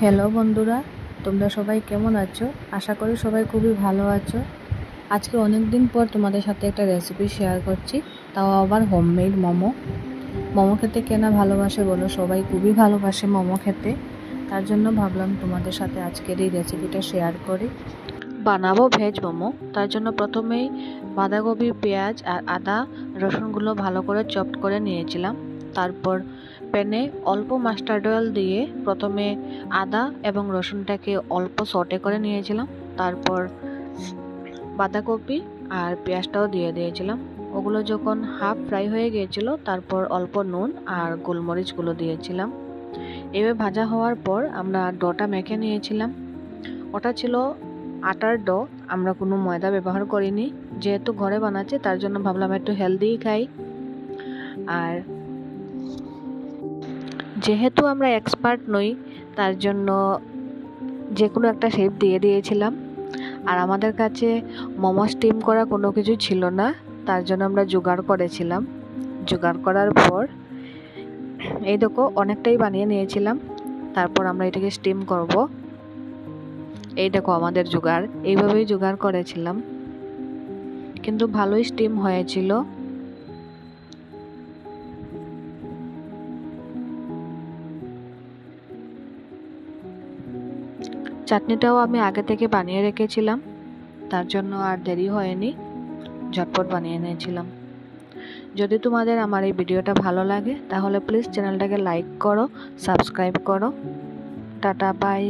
Hello বন্ধুরা, তোমরা সবাই কেমন আছো? আশা করি সবাই খুবই ভালো আছো। আজকে অনেক দিন পর তোমাদের সাথে একটা রেসিপি শেয়ার করছি, তাও আবার হোমমেড মোমো। মোমো খেতে কে না ভালোবাসে বলো, সবাই খুবই ভালোবাসে মোমো খেতে। তার জন্য ভাবলাম তোমাদের সাথে আজকের এই রেসিপিটা শেয়ার করি। বানাবো ভেজ মোমো। তার জন্য প্রথমেই বাঁধাকপি, পেঁয়াজ আর আদা রসুনগুলো ভালো করে চপড করে নিয়েছিলাম। তারপর প্যানে অল্প মাস্টার্ড অয়েল দিয়ে প্রথমে আদা এবং রসুনটাকে অল্প সটে করে নিয়েছিলাম। তারপর বাঁধাকপি আর পেঁয়াজটাও দিয়ে দিয়েছিলাম। ওগুলো যখন হাফ ফ্রাই হয়ে গিয়েছিল, তারপর অল্প নুন আর গোলমরিচগুলো দিয়েছিলাম। এভাবে ভাজা হওয়ার পর আমরা ডোটা মেখে নিয়েছিলাম। ওটা ছিল আটার ডো, আমরা কোনো ময়দা ব্যবহার করিনি। যেহেতু ঘরে বানাচ্ছি তার জন্য ভাবলাম একটু হেলদিই খাই। আর যেহেতু আমরা এক্সপার্ট নই, তার জন্য যে কোনো একটা শেপ দিয়ে দিয়েছিলাম। আর আমাদের কাছে মোমো স্টিম করা কোনো কিছু ছিল না, তার জন্য আমরা জোগাড় করেছিলাম। জোগাড় করার পর এই দেখো অনেকটাই বানিয়ে নিয়েছিলাম। তারপর আমরা এটাকে স্টিম করব। এই দেখো আমাদের জোগাড়, এইভাবেই জোগাড় করেছিলাম, কিন্তু ভালোই স্টিম হয়েছিল। চাটনিটাও আমি আগে থেকে বানিয়ে রেখেছিলাম, তার জন্য আর দেরি হয়নি, ঝটপট বানিয়ে নিয়েছিলাম। যদি তোমাদের আমার এই ভিডিওটা ভালো লাগে তাহলে প্লিজ চ্যানেলটাকে লাইক করো, সাবস্ক্রাইব করো। Tata, by.